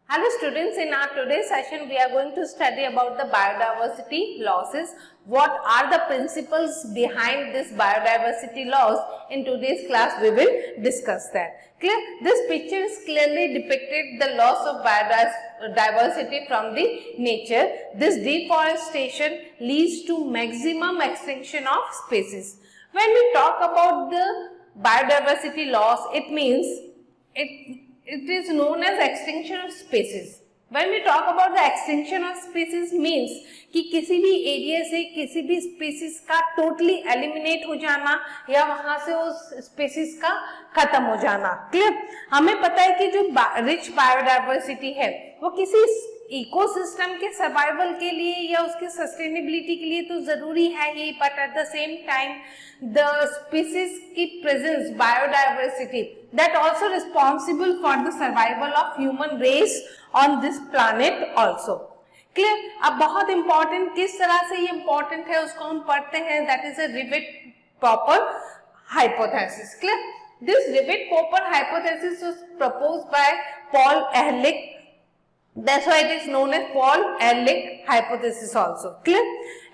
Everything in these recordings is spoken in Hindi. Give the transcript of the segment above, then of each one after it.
Hello students, in our today's session we are going to study about the biodiversity losses. What are the principles behind this biodiversity loss? In today's class we will discuss that. Clear? This picture is clearly depicted the loss of biodiversity from the nature. This deforestation leads to maximum extinction of species. When we talk about the biodiversity loss, it means it is known as extinction of species. When we talk about the extinction of species means कि किसी भी एरिया से किसी भी स्पीसीज का टोटली एलिमिनेट हो जाना या वहां से उस स्पीसीज का खत्म हो जाना. क्लियर? हमें पता है कि जो रिच बायोडाइवर्सिटी है वो किसी इकोसिस्टम के सर्वाइवल के लिए या उसके सस्टेनेबिलिटी के लिए तो जरूरी है ही, but at the same time the species की presence biodiversity that also responsible for the survival of human race on this planet also. Clear? अब बहुत important किस तरह से ये important है उसको हम पढ़ते हैं. That is a Rivett-Popper hypothesis. Clear? This Rivett-Popper hypothesis was proposed by Paul Ehrlich. That's why it is known as Paul Ehrlich hypothesis also. Clear?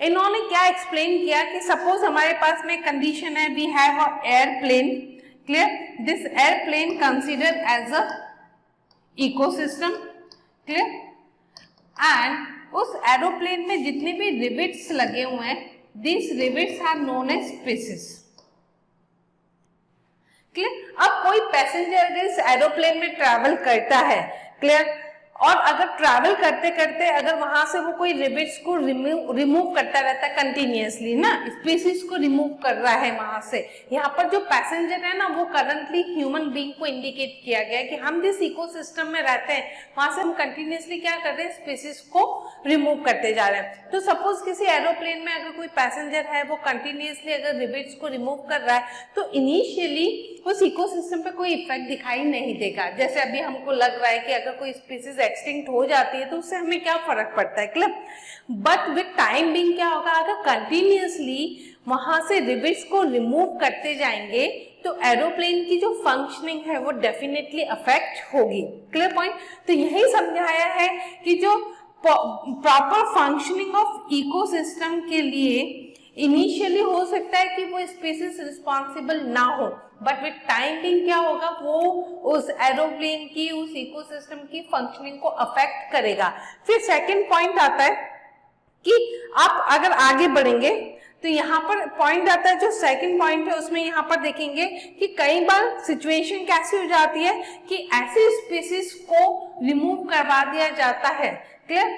इन्होंने क्या explain किया कि suppose हमारे पास में condition है, we have an airplane. Clear? This airplane considered as a ecosystem. Clear? And उस एरोप्लेन में जितने भी रिवेट्स लगे हुए हैं, these rivets are known as species. Clear? अब कोई पैसेंजर अगर इस एरोप्लेन में ट्रैवल करता है, क्लियर, और अगर ट्रैवल करते करते अगर वहां से वो कोई रिवेट्स को रिमूव करता रहता है कंटिन्यूअसली ना, स्पीसीज को रिमूव कर रहा है वहां से. यहाँ पर जो पैसेंजर है ना वो करंटली ह्यूमन बीइंग को इंडिकेट किया गया है कि हम जिस इकोसिस्टम में रहते हैं वहां से हम कंटिन्यूअसली क्या कर रहे हैं, स्पीसीज को रिमूव करते जा रहे हैं. तो सपोज किसी एरोप्लेन में अगर कोई पैसेंजर है वो कंटिन्यूअसली अगर रिवेट्स को रिमूव कर रहा है तो इनिशियली उस इकोसिस्टम पे कोई इफेक्ट दिखाई नहीं देगा. जैसे अभी हमको लग रहा है कि अगर कोई स्पीसीज एक्सटिंक्ट हो जाती है तो उससे हमें क्या फर्क पड़ता है. Clear? But with time being क्या होगा, अगर कंटिन्यूअसली वहां से रिवेट्स को रिमूव करते जाएंगे तो एरोप्लेन की जो फंक्शनिंग है वो डेफिनेटली अफेक्ट होगी. Clear point? तो यही समझाया है कि जो प्रॉपर फंक्शनिंग ऑफ इकोसिस्टम के लिए इनिशियली हो सकता है कि वो स्पीसीज रिस्पॉन्सिबल ना हो, बट विद टाइम बीइंग क्या होगा, वो उस एरोप्लेन की उस इकोसिस्टम की फंक्शनिंग को अफेक्ट करेगा. फिर सेकंड पॉइंट आता है कि आप अगर आगे बढ़ेंगे तो यहाँ पर पॉइंट आता है, जो सेकंड पॉइंट है उसमें यहाँ पर देखेंगे कि कई बार सिचुएशन कैसी हो जाती है कि ऐसे स्पीसीज को रिमूव करवा दिया जाता है. क्लियर?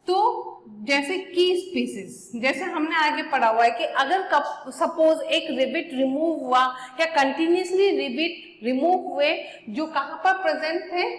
तो जैसे की स्पीसीज, जैसे हमने आगे पढ़ा हुआ है कि अगर सपोज एक रिवेट रिमूव हुआ या कंटिन्यूअसली रिवेट रिमूव हुए जो कहां पर प्रेजेंट थे,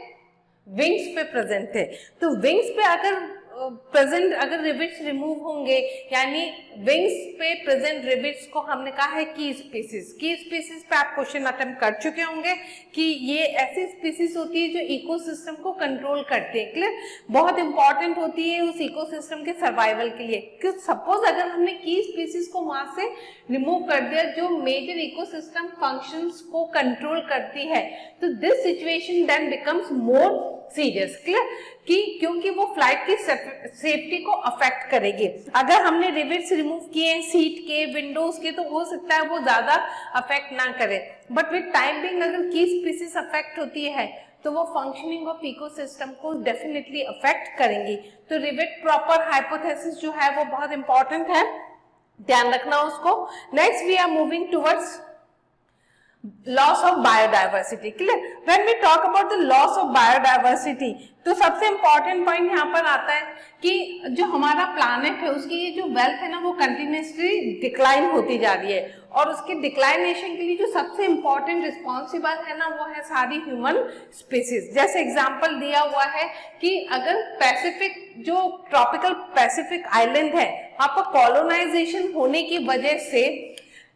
विंग्स पे प्रेजेंट थे, तो विंग्स पे अगर रिवेट्स रिमूव होंगे यानी विंग्स पे प्रेजेंट रिवेट्स को हमने कहा है की स्पीसीज पे आप क्वेश्चन अटेम्प्ट कर चुके होंगे कि ये ऐसी स्पीसीज होती है जो इकोसिस्टम को कंट्रोल करती है. क्लियर? बहुत इंपॉर्टेंट होती है उस इकोसिस्टम के सर्वाइवल के लिए. कि सपोज अगर हमने की स्पीसीज को वहां से रिमूव कर दिया जो मेजर इकोसिस्टम फंक्शंस को कंट्रोल करती है, तो this situation then becomes more serious. Clear? कि क्योंकि वो फ्लाइट की सेफ्टी को अफेक्ट करेगी. अगर हमने रिवेट्स रिमूव किए सीट के, विंडोज के, तो हो सकता है वो ज्यादा अफेक्ट ना करे, बट विद टाइम बीइंग अगर की स्पीसीज अफेक्ट होती है तो वो फंक्शनिंग ऑफ इकोसिस्टम को डेफिनेटली अफेक्ट करेंगी. तो रिवेट-प्रॉपर हाइपोथेसिस जो है वो बहुत इंपॉर्टेंट है, ध्यान रखना उसको. Next we are moving towards loss of biodiversity. Clear? When we talk about the loss of biodiversity, तो सबसे important point यहाँ पर आता है कि जो हमारा planet है उसकी ये जो wealth है ना वो continuously decline होती जा रही है, और उसके declination के लिए जो सबसे important responsible है ना वो है सारी human species. जैसे example दिया हुआ है कि अगर पैसिफिक जो tropical Pacific island है वहाँ पर colonization होने की वजह से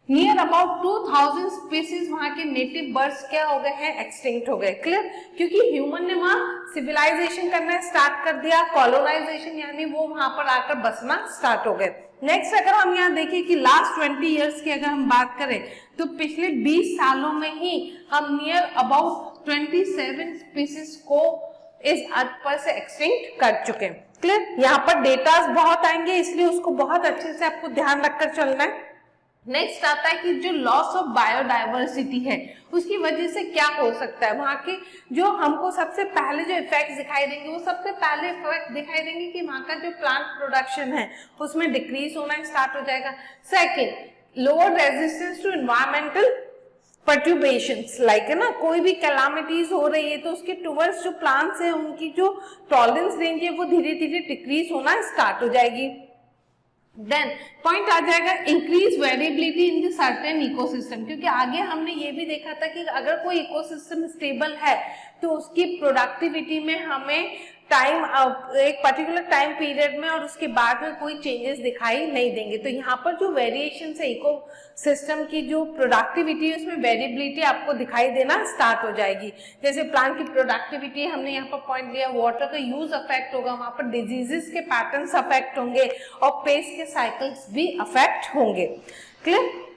नियर अबाउट 2000 स्पीसीज वहां के नेटिव बर्ड्स क्या हो गए हैं, एक्सटिंक्ट हो गए. क्लियर? क्योंकि ह्यूमन ने वहां सिविलाइजेशन करना स्टार्ट कर दिया, कॉलोनाइजेशन यानी वो वहां पर आकर बसना स्टार्ट हो गए. नेक्स्ट अगर हम यहाँ देखें कि लास्ट 20 इयर्स की अगर हम बात करें तो पिछले 20 सालों में ही हम नियर अबाउट 27 स्पीसीज को इस अर्थ पर से एक्सटिंक्ट कर चुके हैं। क्लियर? यहाँ पर डेटास बहुत आएंगे, इसलिए उसको बहुत अच्छे से आपको ध्यान रखकर चलना है। नेक्स्ट आता है कि जो लॉस ऑफ बायोडाइवर्सिटी है उसकी वजह से क्या हो सकता है। वहां के जो हमको सबसे पहले जो इफेक्ट दिखाई देंगे, वो सबसे पहले इफेक्ट दिखाई देंगे कि वहां का जो प्लांट प्रोडक्शन है उसमें डिक्रीज होना स्टार्ट हो जाएगा। Second, lower resistance to environmental perturbations, like है ना, कोई भी कैलामिटीज हो रही है तो उसके टुवर्ड्स जो प्लांट्स है उनकी जो टॉलरेंस रेंज है वो धीरे धीरे डिक्रीज होना स्टार्ट हो जाएगी। देन पॉइंट आ जाएगा increase variability in the certain ecosystem, क्योंकि आगे हमने ये भी देखा था कि अगर कोई इकोसिस्टम स्टेबल है तो उसकी प्रोडक्टिविटी में हमें टाइम, एक पर्टिकुलर टाइम पीरियड में और उसके बाद में कोई चेंजेस दिखाई नहीं देंगे। तो यहाँ पर जो वेरिएशन है इको सिस्टम की जो प्रोडक्टिविटी है उसमें वेरिएबिलिटी आपको दिखाई देना स्टार्ट हो जाएगी। जैसे प्लांट की प्रोडक्टिविटी हमने यहाँ पर पॉइंट लिया, वाटर का यूज अफेक्ट होगा, वहां पर डिजीजेस के पैटर्न्स अफेक्ट होंगे और पेस्ट के साइकिल्स भी अफेक्ट होंगे। क्लियर?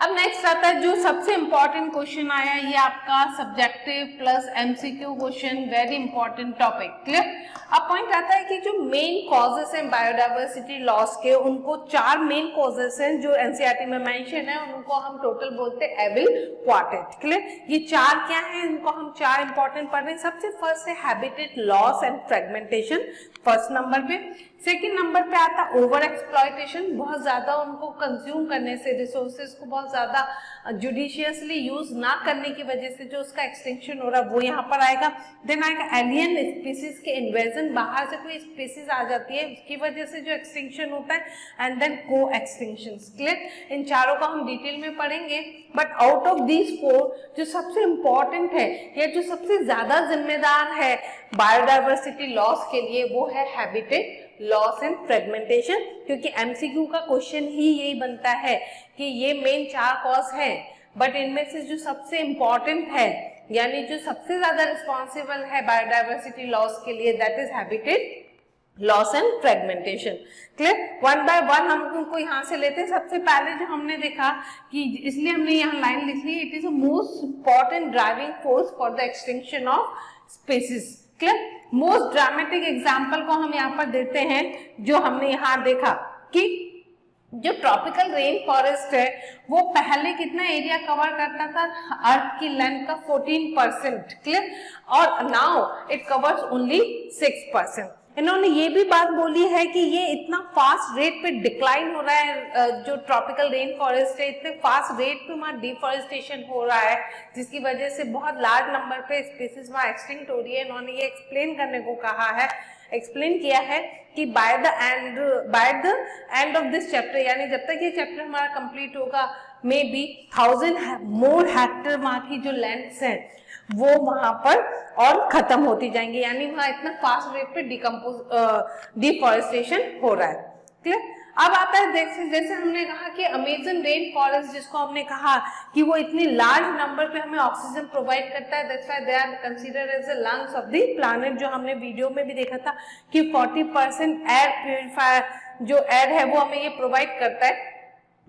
अब नेक्स्ट आता है जो सबसे इंपॉर्टेंट क्वेश्चन आया, ये आपका subjective plus MCQ question, very important topic. Clear? अब पॉइंट आता है कि जो मेन कॉजेस हैं बायोडाइवर्सिटी लॉस के, उनको 4 मेन कॉजेस हैं जो एनसीईआरटी में मेंशन है, उनको हम टोटल बोलते हैं एविल क्वार्टेट। क्लियर? ये 4 क्या है, इनको हम 4 इंपॉर्टेंट पढ़ रहे हैं। सबसे फर्स्ट है habitat loss and fragmentation, first number पे। सेकेंड नंबर पे आता है ओवर एक्सप्लॉयटेशन, बहुत ज्यादा उनको कंज्यूम करने से, रिसोर्सेज को बहुत ज्यादा जुडिशियसली यूज ना करने की वजह से जो उसका एक्सटिंक्शन हो रहा है वो यहाँ पर आएगा। देन आएगा एलियन स्पीसीज के इन्वेजन, बाहर से कोई स्पीसीज आ जाती है उसकी वजह से जो एक्सटिंक्शन होता है, एंड देन को एक्सटिंक्शन। क्लियर? इन चारों को हम डिटेल में पढ़ेंगे, बट आउट ऑफ दीज 4 जो सबसे इंपॉर्टेंट है या जो सबसे ज्यादा जिम्मेदार है बायोडाइवर्सिटी लॉस के लिए वो है हैबिटेट लॉस एंड फ्रेगमेंटेशन, क्योंकि एमसीक्यू का क्वेश्चन ही यही बनता है कि ये मेन 4 कॉज है, बट इनमें से जो सबसे इंपॉर्टेंट है यानी जो सबसे ज्यादा रिस्पॉन्सिबल है बायोडाइवर्सिटी लॉस के लिए, that is habitat loss and fragmentation. Clear? One by one हम उनको यहाँ से लेते हैं। सबसे पहले जो हमने देखा कि इसलिए हमने यहाँ लाइन लिख ली, it is a most important driving force for the extinction of species. Clear? Most dramatic example को हम यहाँ पर देते हैं, जो हमने यहाँ देखा कि जो ट्रॉपिकल रेन फॉरेस्ट है वो पहले कितना एरिया कवर करता था, अर्थ की लेंथ का 14%। क्लियर? और नाउ इट कवर्स ओनली 6%। इन्होंने ये भी बात बोली है कि ये इतना फास्ट रेट पे डिक्लाइन हो रहा है, जो ट्रॉपिकल रेन फॉरेस्ट है इतने फास्ट रेट पे वहाँ डिफॉरेस्टेशन हो रहा है, जिसकी वजह से बहुत लार्ज नंबर पे स्पीसीज वहाँ एक्सटिंक्ट हो रही है। इन्होंने ये एक्सप्लेन करने को कहा है, एक्सप्लेन किया है कि by the end of this chapter, यानी जब तक ये चैप्टर हमारा कंप्लीट होगा, मे बी 1000 मोर हेक्टेयर वहाँ की जो लैंड्स हैं वो वहां पर और खत्म होती जाएंगी, यानी वहां इतना फास्ट रेट पे डिफॉरेस्टेशन हो रहा है। क्लियर? अब आता है जैसे हमने कहा कि अमेजन रेन फॉरेस्ट, जिसको हमने कहा कि वो इतनी लार्ज नंबर पे हमें ऑक्सीजन प्रोवाइड करता है, that's why they are considered as the lungs of the planet. जो हमने वीडियो में भी देखा था कि 40% एयर प्यूरिफायर जो एयर है वो हमें ये प्रोवाइड करता है।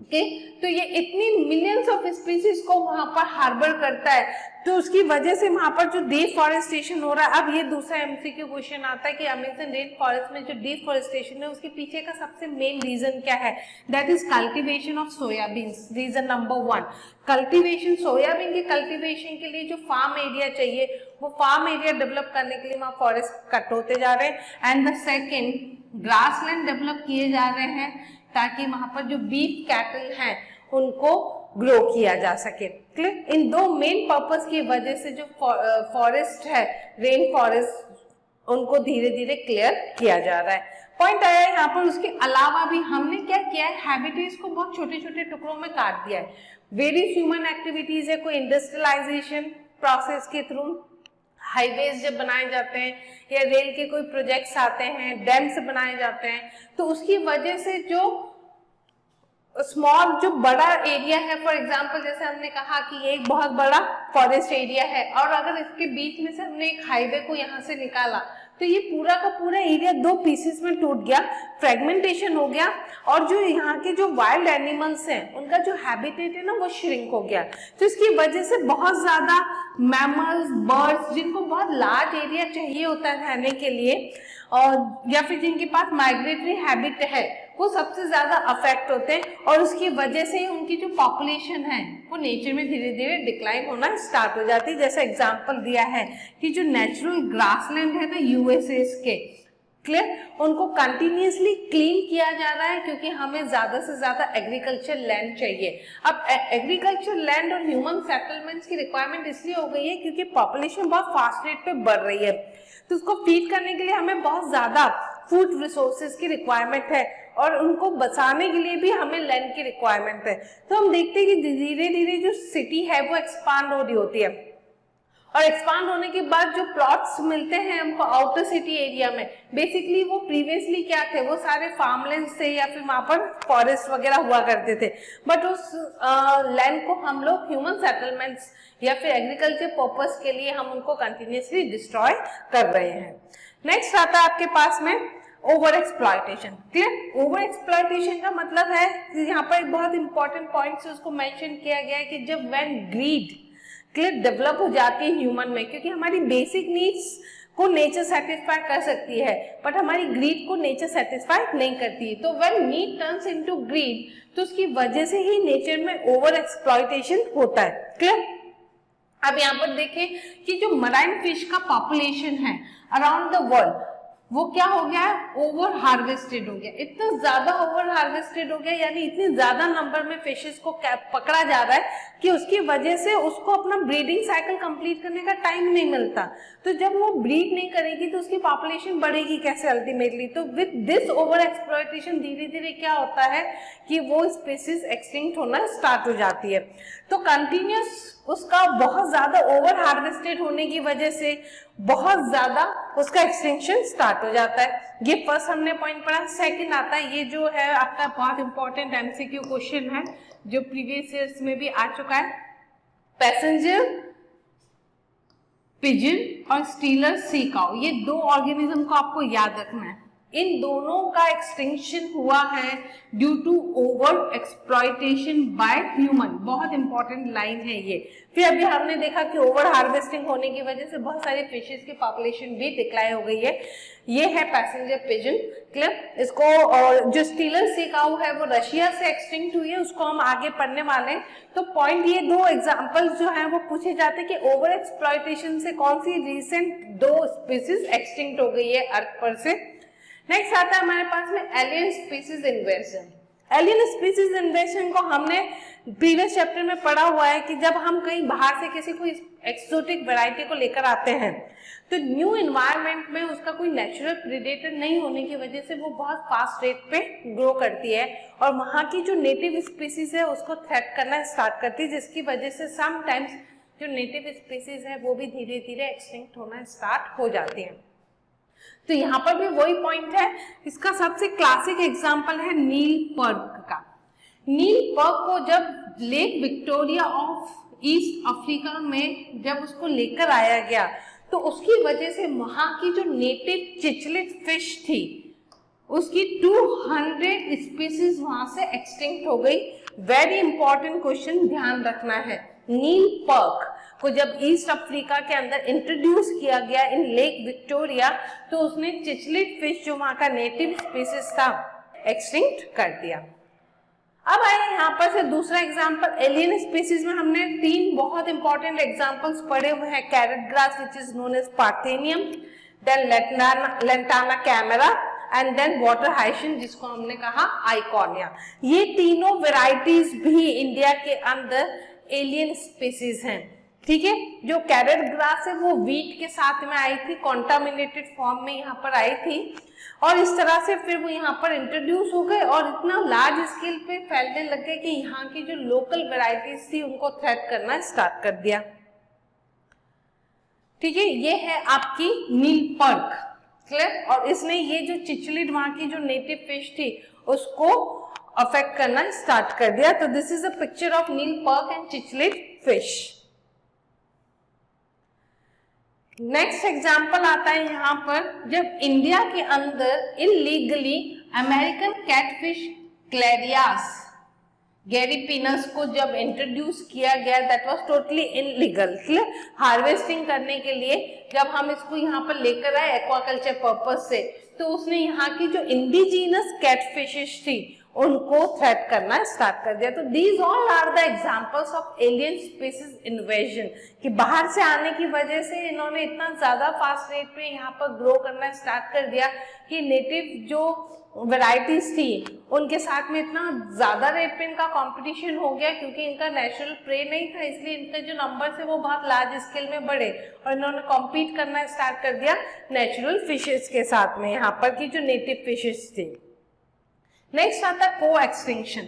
तो ये इतनी मिलियंस ऑफ स्पीसीज को वहां पर हार्बर करता है, तो उसकी वजह से वहां पर जो डिफॉरेस्टेशन हो रहा है। अब ये दूसरा एमसीक्यू क्वेश्चन आता है कि अमेजन रेन फॉरेस्ट में जो डिफॉरेस्टेशन है उसके पीछे का सबसे मेन रीजन क्या है, that is cultivation of soybeans. Reason number 1, cultivation, soybean के कल्टीवेशन के लिए जो फार्म एरिया चाहिए वो फार्म एरिया डेवलप करने के लिए वहां फॉरेस्ट कट होते जा रहे हैं। And the second, grassland develop किए जा रहे हैं ताकि वहां पर जो बीफ कैटल हैं उनको ग्रो किया जा सके। क्लियर? इन 2 मेन पर्पस की वजह से जो फॉरेस्ट है, रेन फॉरेस्ट, उनको धीरे धीरे क्लियर किया जा रहा है। पॉइंट आया यहाँ पर। उसके अलावा भी हमने क्या किया है, हैबिटेट्स को बहुत छोटे छोटे टुकड़ों में काट दिया है। वेरियस ह्यूमन एक्टिविटीज है, कोई इंडस्ट्रियलाइजेशन प्रोसेस के थ्रू हाईवेज जब बनाए जाते हैं या रेल के कोई प्रोजेक्ट्स आते हैं, डैम्स बनाए जाते हैं, तो उसकी वजह से जो स्मॉल, जो बड़ा एरिया है, फॉर एग्जांपल जैसे हमने कहा कि ये एक बहुत बड़ा फॉरेस्ट एरिया है और अगर इसके बीच में से हमने एक हाईवे को यहाँ से निकाला तो ये पूरा का पूरा एरिया 2 पीसेस में टूट गया, फ्रेगमेंटेशन हो गया, और जो यहाँ के जो वाइल्ड एनिमल्स हैं उनका जो हैबिटेट है ना वो श्रिंक हो गया। तो इसकी वजह से बहुत ज्यादा मैमल्स, बर्ड्स जिनको बहुत लार्ज एरिया चाहिए होता है रहने के लिए, और या फिर जिनके पास माइग्रेटरी हैबिट है, वो सबसे ज्यादा अफेक्ट होते हैं और उसकी वजह से उनकी जो पॉपुलेशन है वो नेचर में धीरे धीरे डिक्लाइन होना स्टार्ट हो जाती है। जैसे एग्जांपल दिया है कि जो नेचुरल ग्रासलैंड है ना यूएसए के, क्लियर, उनको कंटिन्यूसली क्लीन किया जा रहा है क्योंकि हमें ज्यादा से ज्यादा एग्रीकल्चर लैंड चाहिए। अब एग्रीकल्चर लैंड और ह्यूमन सेटलमेंट्स की रिक्वायरमेंट इसलिए हो गई है क्योंकि पॉपुलेशन बहुत फास्ट रेट पे बढ़ रही है, तो उसको फीड करने के लिए हमें बहुत ज्यादा फूड रिसोर्सेज की रिक्वायरमेंट है और उनको बचाने के लिए भी हमें लैंड की रिक्वायरमेंट है। तो हम देखते हैं कि धीरे धीरे जो सिटी है वो एक्सपांड हो रही होती है और एक्सपांड होने के बाद जो प्लॉट्स मिलते हैं हमको आउटर सिटी एरिया में, बेसिकली वो प्रीवियसली क्या थे, वो सारे फार्मलैंड्स थे या फिर वहां पर फॉरेस्ट वगैरह हुआ करते थे, बट उस लैंड को हम लोग ह्यूमन सेटलमेंट्स या फिर एग्रीकल्चर पर्पस के लिए हम उनको कंटिन्यूसली डिस्ट्रॉय कर रहे हैं। नेक्स्ट आता है आपके पास में over exploitation. Clear, over exploitation का मतलब है यहाँ पर एक बहुत इंपॉर्टेंट पॉइंट उसको मेंशन किया गया है कि जब व्हेन ग्रीड क्लियर डेवलप हो जाती है ह्यूमन में, क्योंकि हमारी बेसिक नीड्स को नेचर सेटिस्फाई कर सकती है बट हमारी ग्रीड को नेचर सेटिस्फाई नहीं करती है। तो when need turns into greed, तो उसकी वजह से ही नेचर में ओवर एक्सप्लॉयटेशन होता है। क्लियर, अब यहाँ पर देखें कि जो मराइन फिश का पॉपुलेशन है अराउंड द वर्ल्ड वो क्या हो गया है, ओवर हार्वेस्टेड हो गया, इतना ज्यादा ओवर हार्वेस्टेड हो गया, यानी इतनी ज्यादा नंबर में फिशेस को पकड़ा जा रहा है कि उसकी वजह से उसको अपना ब्रीडिंग साइकिल कंप्लीट करने का टाइम नहीं मिलता। तो जब वो ब्रीड नहीं करेगी तो उसकी पॉपुलेशन बढ़ेगी कैसे अल्टीमेटली। तो विद दिस ओवर एक्सप्लॉयटेशन धीरे धीरे क्या होता है कि वो स्पीसीज एक्सटिंक्ट होना स्टार्ट हो जाती है। तो कंटिन्यूस उसका बहुत ज्यादा ओवर हार्वेस्टेड होने की वजह से बहुत ज्यादा उसका एक्सटिंक्शन स्टार्ट हो जाता है। ये फर्स्ट हमने पॉइंट पढ़ा। सेकंड आता है, ये जो है आपका बहुत इंपॉर्टेंट एमसीक्यू क्वेश्चन है जो प्रीवियस ईयर्स में भी आ चुका है। पैसेंजर पिजन और स्टीलर सी काउ, ये दो ऑर्गेनिज्म को आपको याद रखना है। इन दोनों का एक्सटिंक्शन हुआ है due to over exploitation by human. बहुत इंपॉर्टेंट लाइन है ये। फिर अभी हमने देखा कि ओवर हार्वेस्टिंग होने की वजह से बहुत सारे फिशेस की पॉपुलेशन भी डिक्लाइन हो गई है। ये है पैसेंजर पिजन। क्लियर, इसको और जो स्टीलर सी काउ है वो रशिया से एक्सटिंक्ट हुई है, उसको हम आगे पढ़ने वाले हैं। तो पॉइंट ये दो एग्जांपल्स जो है वो पूछे जाते हैं कि ओवर एक्सप्लॉयटेशन से कौन सी रिसेंट दो स्पीसीज एक्सटिंक्ट हो गई है अर्थ पर से। नेक्स्ट आता है हमारे पास में alien species invasion. Alien species invasion को हमने प्रीवियस चैप्टर में पढ़ा हुआ है कि जब हम कहीं बाहर से किसी कोई एक्सोटिक वैरायटी को लेकर आते हैं तो न्यू एनवायरनमेंट में उसका कोई नेचुरल प्रेडेटर नहीं होने की वजह से वो बहुत फास्ट रेट पे ग्रो करती है और वहाँ की जो नेटिव स्पीसीज है उसको थ्रेट करना स्टार्ट करती है, जिसकी वजह से समटाइम्स जो नेटिव स्पीसीज है वो भी धीरे धीरे एक्सटिंक्ट होना स्टार्ट हो जाती है। तो यहाँ पर भी वही पॉइंट है। इसका सबसे क्लासिक एग्जांपल है नील पर्क का। नील पर्क को जब lake Victoria of east Africa में जब उसको लेकर आया गया तो उसकी वजह से वहां की जो नेटिव चिचलिट फिश थी उसकी 200 स्पीसीज वहां से एक्सटिंक्ट हो गई। वेरी इंपॉर्टेंट क्वेश्चन ध्यान रखना है। नील पर्क को जब ईस्ट अफ्रीका के अंदर इंट्रोड्यूस किया गया इन लेक विक्टोरिया तो उसने चिचलिट फिश जो वहां का नेटिव स्पीसीज था एक्सटिंक्ट कर दिया। अब आए यहाँ पर से दूसरा एग्जांपल एलियन स्पीसीज में हमने तीन बहुत इंपॉर्टेंट एग्जांपल्स पढ़े हुए हैं। Carrot grass which is known as parthenium, then lantana camara and then water hyacinth जिसको हमने कहा आइकॉनिया। ये तीनों वेराइटीज भी इंडिया के अंदर एलियन स्पीसीज हैं। ठीक है, जो कैरेट ग्रास है वो वीट के साथ में आई थी, कॉन्टामिनेटेड फॉर्म में यहाँ पर आई थी और इस तरह से फिर वो यहाँ पर इंट्रोड्यूस हो गए और इतना लार्ज स्केल पे फैलने लग गए कि यहाँ की जो लोकल वेराइटीज थी उनको थ्रेट करना स्टार्ट कर दिया। ठीक है, ये है आपकी नील पर्क। क्लियर, और इसने ये जो चिचलिट वहां की जो नेटिव फिश थी उसको अफेक्ट करना स्टार्ट कर दिया। तो this is a picture of Nile perch and cichlid fish. Next example आता है यहाँ पर जब इंडिया के अंदर illegally American catfish Clarias gariepinus को जब इंट्रोड्यूस किया गया, that was totally illegal. Clear, harvesting करने के लिए जब हम इसको यहाँ पर लेकर आए एक्वाकल्चर पर्पज से, तो उसने यहाँ की जो इंडिजिनस कैटफिशेस थी उनको थ्रेट करना स्टार्ट कर दिया। तो these all are the examples of alien species invasion, कि बाहर से आने की वजह से इन्होंने इतना ज्यादा फास्ट रेट पे यहाँ पर ग्रो करना स्टार्ट कर दिया कि नेटिव जो वैरायटीज थी उनके साथ में इतना ज्यादा रेट पे इनका कंपटीशन हो गया, क्योंकि इनका नेचुरल प्रे नहीं था, इसलिए इनके जो नंबर थे वो बहुत लार्ज स्केल में बढ़े और इन्होंने कॉम्पीट करना स्टार्ट कर दिया नेचुरल फिशेस के साथ में, यहाँ पर की जो नेटिव फिशेस थी। नेक्स्ट आता है coextinction.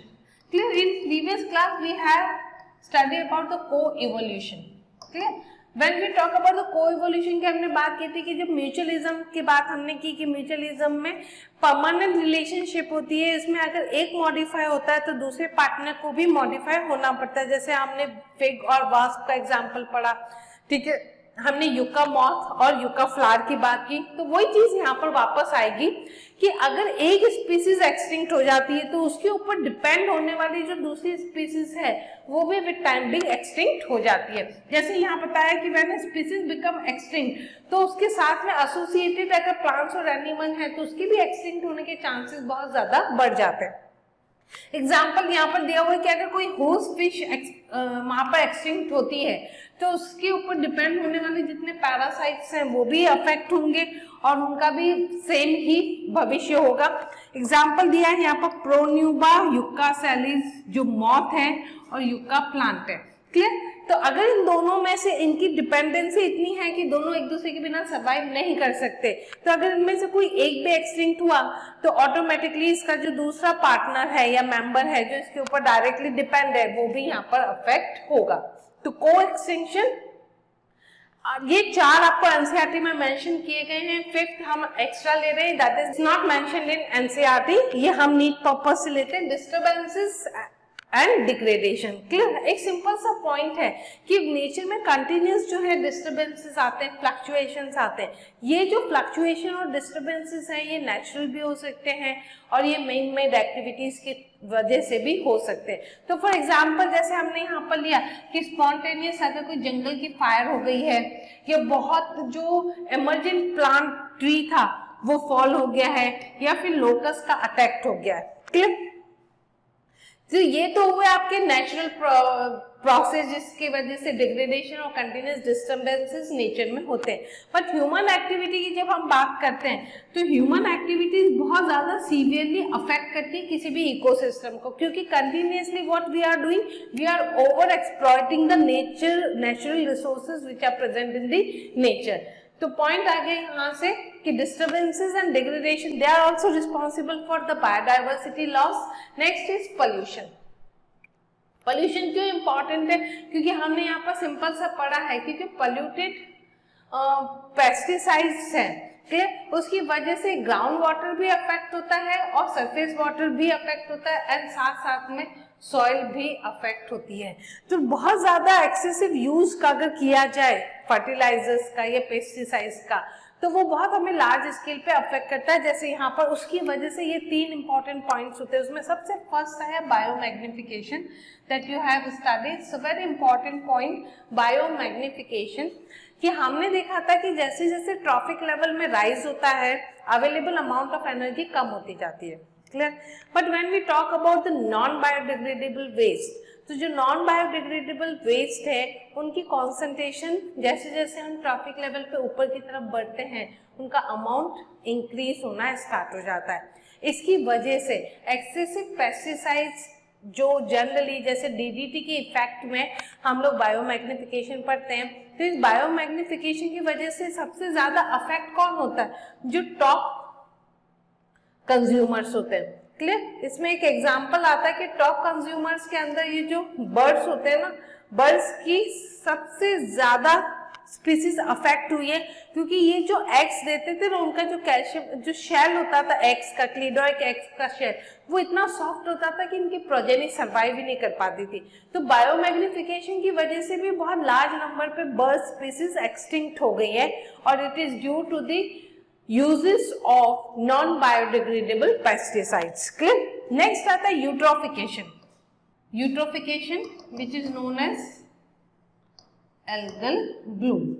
Clear, in previous class we have study about the coevolution. Clear, When we talk about the co-evolution की हमने बात की थी कि जब म्यूचुअलिज्म की बात हमने की कि म्यूचुअलिज्म में परमानेंट रिलेशनशिप होती है, इसमें अगर एक मॉडिफाई होता है तो दूसरे पार्टनर को भी मॉडिफाई होना पड़ता है। जैसे हमने फिग और वास्प का एग्जांपल पढ़ा, ठीक है, हमने यूका मॉथ और यूका फ्लावर की बात की, तो वही चीज यहाँ पर वापस आएगी कि अगर एक स्पीसीज एक्सटिंक्ट हो जाती है तो उसके ऊपर डिपेंड होने वाली जो दूसरी स्पीसीज है वो भी विद टाइम बिंग एक्सटिंक्ट हो जाती है। जैसे यहाँ बताया कि व्हेन स्पीसीज बिकम एक्सटिंक्ट तो उसके साथ में एसोसिएटेड अगर प्लांट्स और एनिमल है तो उसकी भी एक्सटिंक्ट होने के चांसेस बहुत ज्यादा बढ़ जाते हैं। एग्जाम्पल यहाँ पर दिया हुआ है कि अगर कोई होस्ट फिश वहां पर एक्सटिंक्ट होती है तो उसके ऊपर डिपेंड होने वाले जितने पैरासाइट्स हैं वो भी अफेक्ट होंगे और उनका भी सेम ही भविष्य होगा। एग्जाम्पल दिया है यहाँ पर प्रोन्यूबा, यूका सैलिस जो मॉथ है और यूका प्लांट है। क्लियर, तो अगर इन दोनों में से इनकी डिपेंडेंसी इतनी है कि दोनों एक दूसरे के बिना सर्वाइव नहीं कर सकते, तो अगर इनमें से कोई एक भी एक्सटिंक्ट हुआ तो ऑटोमेटिकली इसका जो दूसरा पार्टनर है या मेंबर है जो इसके ऊपर डायरेक्टली डिपेंड है वो भी यहाँ पर अफेक्ट होगा। तो को एक्सटिंक्शन, ये चार आपको एनसीईआरटी में मेंशन किए गए हैं, फिफ्थ हम एक्स्ट्रा ले रहे हैं, that is not mentioned in NCERT, ये हम नीड पर्पस से लेते हैं। Disturbances and degradation. क्लियर, एक सिंपल सा पॉइंट है कि नेचर में कंटिन्यूस जो है डिस्टर्बेंसेस आते हैं, फ्लक्चुएशंस आते हैं। ये जो फ्लक्चुएशन और डिस्टर्बेंसेस हैं ये नेचुरल भी हो सकते हैं और ये मेन मेड एक्टिविटीज की वजह से भी हो सकते हैं। तो फॉर एग्जांपल जैसे हमने यहाँ पर लिया कि स्पॉन्टेनियस अगर कोई जंगल की फायर हो गई है या बहुत जो इमर्जेंट प्लांट ट्री था वो फॉल हो गया है या फिर लोकस का अटैक हो गया है। क्लियर, तो ये तो हुए आपके नेचुरल प्रोसेस जिसकी वजह से डिग्रेडेशन और कंटिन्यूस डिस्टर्बेंसेस नेचर में होते हैं। बट ह्यूमन एक्टिविटी की जब हम बात करते हैं तो ह्यूमन एक्टिविटीज बहुत ज्यादा सीवियरली अफेक्ट करती है किसी भी इकोसिस्टम को, क्योंकि continuously what we are doing, we are over exploiting the natural resources which are present in the nature. तो पॉइंट आ गया यहाँ से कि disturbances and degradation they are also responsible for the biodiversity loss. Next is pollution. Pollution क्यों इंपॉर्टेंट है, क्योंकि हमने यहाँ पर सिंपल सा पढ़ा है कि जो पोल्यूटेड पेस्टिसाइड्स हैं, क्लियर, उसकी वजह से ग्राउंड वाटर भी अफेक्ट होता है और सरफेस वाटर भी अफेक्ट होता है एंड साथ साथ में सॉइल भी अफेक्ट होती है। तो बहुत ज्यादा एक्सेसिव यूज का अगर किया जाए फर्टिलाइजर्स का या पेस्टिसाइड्स का तो वो बहुत हमें लार्ज स्केल पे अफेक्ट करता है। जैसे यहाँ पर उसकी वजह से ये तीन इंपॉर्टेंट पॉइंट्स होते हैं, उसमें सबसे फर्स्ट है biomagnification that you have studied. So very important point biomagnification, कि हमने देखा था कि जैसे जैसे ट्रॉपिक लेवल में राइज होता है अवेलेबल अमाउंट ऑफ एनर्जी कम होती जाती है। Clear, but when we talk about the non biodegradable waste, तो जो नॉन बायोडिग्रेडेबल वेस्ट है उनकी कॉन्सेंट्रेशन जैसे जैसे हम ट्रॉपिक लेवल पे ऊपर की तरफ बढ़ते हैं उनका अमाउंट इंक्रीज होना स्टार्ट हो जाता है। इसकी वजह से एक्सेसिव पेस्टिसाइड्स जो जनरली जैसे डीडीटी के इफेक्ट में हम लोग बायोमैग्निफिकेशन पढ़ते हैं, तो इस बायोमैग्निफिकेशन की वजह से सबसे ज्यादा अफेक्ट कौन होता है, जो टॉप कंज्यूमर्स होते हैं। क्लियर, इसमें एक एग्जांपल आता है कि टॉप कंज्यूमर्स के अंदर ये जो बर्ड्स होते हैं ना, बर्ड्स की सबसे ज्यादा स्पीसीज अफेक्ट हुई है, क्योंकि ये जो एग्स देते थे ना उनका जो कैल्शियम जो शेल होता था एग्स का, क्लिडोइक एग्स का शेल, वो इतना सॉफ्ट होता था कि इनकी प्रोजेनी सर्वाइव ही नहीं कर पाती थी। तो बायोमैग्निफिकेशन की वजह से भी बहुत लार्ज नंबर पे बर्ड स्पीसीज एक्सटिंक्ट हो गई है और it is due to the uses of non biodegradable pesticides. Clear? Next आता है eutrophication. Eutrophication which is known as algal bloom.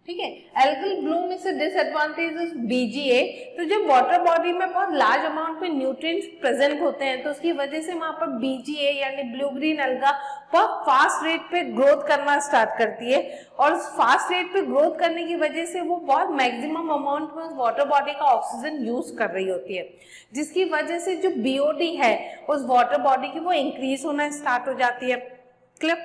ठीक है, algal bloom is a disadvantage of BGA. तो जब वाटर बॉडी में बहुत लार्ज अमाउंट में न्यूट्रिएंट्स प्रेजेंट होते हैं तो उसकी वजह से वहां पर बीजीए यानी ब्लू ग्रीन एल्गा बहुत फास्ट रेट पे ग्रोथ करना स्टार्ट करती है, और फास्ट रेट पे ग्रोथ करने की वजह से वो बहुत मैक्सिमम अमाउंट में वाटर बॉडी का ऑक्सीजन यूज कर रही होती है, जिसकी वजह से जो बीओडी है उस वाटर बॉडी की वो इंक्रीज होना स्टार्ट हो जाती है। क्लियर?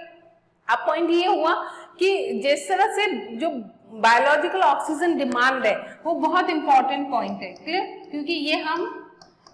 अब पॉइंट ये हुआ कि जिस तरह से जो बायोलॉजिकल ऑक्सीजन डिमांड है वो बहुत इंपॉर्टेंट पॉइंट है। क्लियर? क्योंकि ये हम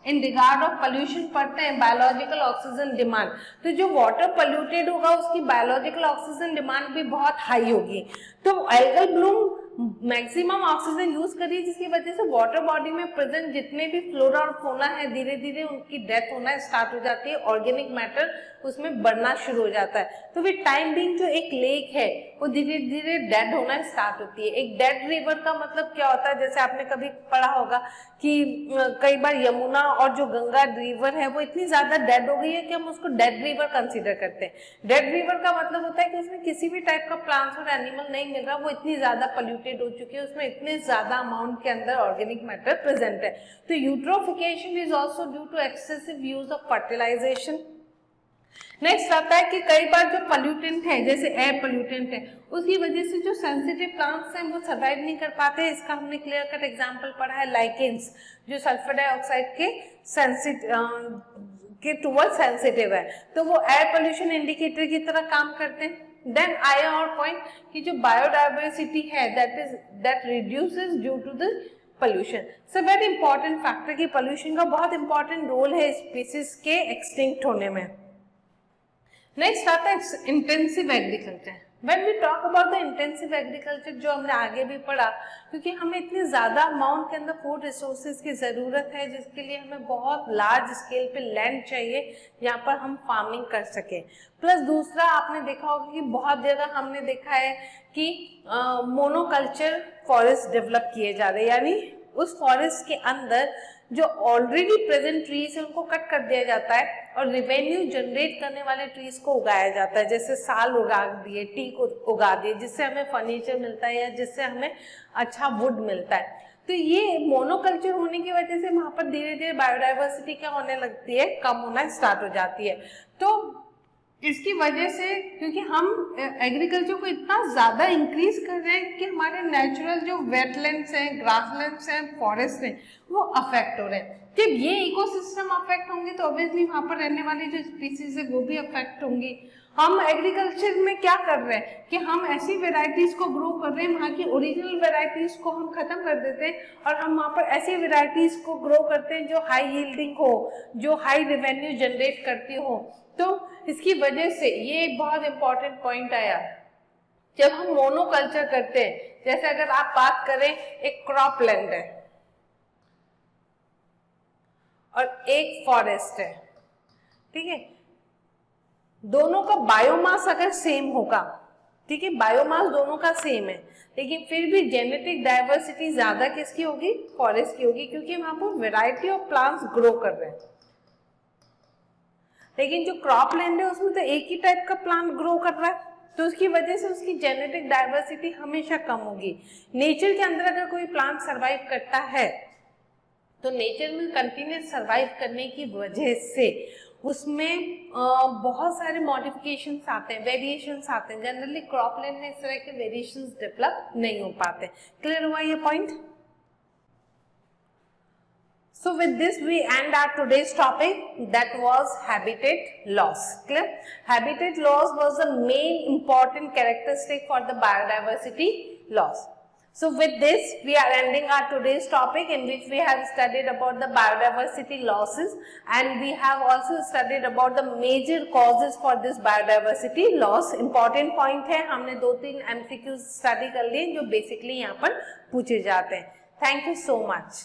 इन रिगार्ड ऑफ पोल्यूशन पढ़ते हैं, बायोलॉजिकल ऑक्सीजन डिमांड। तो जो वाटर पोल्यूटेड होगा उसकी बायोलॉजिकल ऑक्सीजन डिमांड भी बहुत हाई होगी। तो algal Bloom maximum oxygen use करिए, जिसकी वजह से वाटर बॉडी में प्रेजेंट जितने भी फ्लोरा और फोना है धीरे धीरे उनकी डेथ होना स्टार्ट हो जाती है, ऑर्गेनिक मैटर उसमें बढ़ना शुरू हो जाता है। तो फिर टाइम बिंग जो एक लेक है वो धीरे धीरे डेड होना स्टार्ट होती है। एक डेड रिवर का मतलब क्या होता है, जैसे आपने कभी पढ़ा होगा कि कई बार यमुना और जो गंगा रिवर है वो इतनी ज्यादा डेड हो गई है कि हम उसको डेड रिवर कंसीडर करते हैं। डेड रिवर का मतलब होता है कि उसमें किसी भी टाइप का प्लांट्स और एनिमल नहीं मिल रहा, वो इतनी ज्यादा पोल्यूटेड हो चुकी है, उसमें इतने ज्यादा अमाउंट के अंदर ऑर्गेनिक मैटर प्रेजेंट है। तो eutrophication is also due to excessive use of fertilization. Next आता है कि कई बार जो पोल्यूटेंट है जैसे एयर पोल्यूटेंट है उसकी वजह से जो सेंसिटिव प्लांट्स हैं वो सर्वाइव नहीं कर पाते। इसका हमने क्लियर कट एग्जांपल पढ़ा है, लाइकेंस जो सल्फर डाइऑक्साइड के टुवर्ड सेंसिटिव है, तो वो एयर पोल्यूशन इंडिकेटर की तरह काम करते हैं। देन आया और पॉइंट कि जो बायोडाइवर्सिटी है that reduces due to the pollution. So very important factor कि पोल्यूशन का बहुत इंपॉर्टेंट रोल है स्पीसीज के एक्सटिंक्ट होने में। नेक्स्ट आता है intensive agriculture. When we talk about the intensive agriculture, जो हमने आगे भी पढ़ा, क्योंकि हमें इतनी ज्यादा अमाउंट के अंदर फूड रिसोर्सेज की जरूरत है जिसके लिए हमें बहुत लार्ज स्केल पे लैंड चाहिए जहाँ पर हम फार्मिंग कर सके। प्लस दूसरा आपने देखा होगा कि बहुत जगह हमने देखा है कि मोनोकल्चर फॉरेस्ट डेवलप किए जा रहे हैं, यानी उस फॉरेस्ट के अंदर जो ऑलरेडी प्रेजेंट ट्रीज है उनको कट कर दिया जाता है और रिवेन्यू जनरेट करने वाले ट्रीज को उगाया जाता है। जैसे साल उगा दिए, टीक उगा दिए, जिससे हमें फर्नीचर मिलता है या जिससे हमें अच्छा वुड मिलता है। तो ये मोनोकल्चर होने की वजह से वहां पर धीरे धीरे बायोडाइवर्सिटी क्या होने लगती है, कम होना स्टार्ट हो जाती है। तो इसकी वजह से क्योंकि हम एग्रीकल्चर को इतना ज्यादा इंक्रीज कर रहे हैं कि हमारे नेचुरल जो वेटलैंड्स हैं, ग्रासलैंड्स हैं, फॉरेस्ट हैं, वो अफेक्ट हो रहे हैं। जब ये इकोसिस्टम अफेक्ट होंगे तो ऑब्वियसली वहां पर रहने वाली जो स्पीसीज है वो भी अफेक्ट होंगी। हम एग्रीकल्चर में क्या कर रहे हैं कि हम ऐसी वेराइटीज को ग्रो कर रहे हैं, वहाँ की ओरिजिनल वेराइटीज को हम खत्म कर देते हैं और हम वहाँ पर ऐसी वेराइटीज को ग्रो करते हैं जो हाई यील्डिंग हो, जो हाई रेवेन्यू जनरेट करती हो। तो इसकी वजह से ये एक बहुत इंपॉर्टेंट पॉइंट आया जब हम मोनोकल्चर करते हैं। जैसे अगर आप बात करें, एक क्रॉप लैंड है और एक फॉरेस्ट है, ठीक है, दोनों का बायोमास अगर सेम होगा, ठीक है, बायोमास दोनों का सेम है, लेकिन फिर भी जेनेटिक डाइवर्सिटी ज्यादा किसकी होगी, फॉरेस्ट की होगी, क्योंकि वहां पर वैरायटी ऑफ प्लांट्स ग्रो कर रहे हैं। लेकिन जो क्रॉप लैंड है उसमें तो एक ही टाइप का प्लांट ग्रो कर रहा है, तो उसकी वजह से उसकी जेनेटिक डाइवर्सिटी हमेशा कम होगी। नेचर के अंदर अगर कोई प्लांट सरवाइव करता है तो नेचर में कंटिन्यूस सरवाइव करने की वजह से उसमें बहुत सारे मॉडिफिकेशंस आते हैं, वेरिएशंस आते हैं। जनरली क्रॉप लैंड में इस तरह के वेरिएशंस डेवलप नहीं हो पाते। क्लियर हुआ ये point? So with this we end our today's topic, that was habitat loss. Clear? Habitat loss was the main important characteristic for the biodiversity loss. So with this we are ending our today's topic in which we have studied about the biodiversity losses and we have also studied about the major causes for this biodiversity loss. Important point है, हमने 2-3 MCQs study कर लिए जो basically यहाँ पर पूछे जाते हैं। Thank you so much.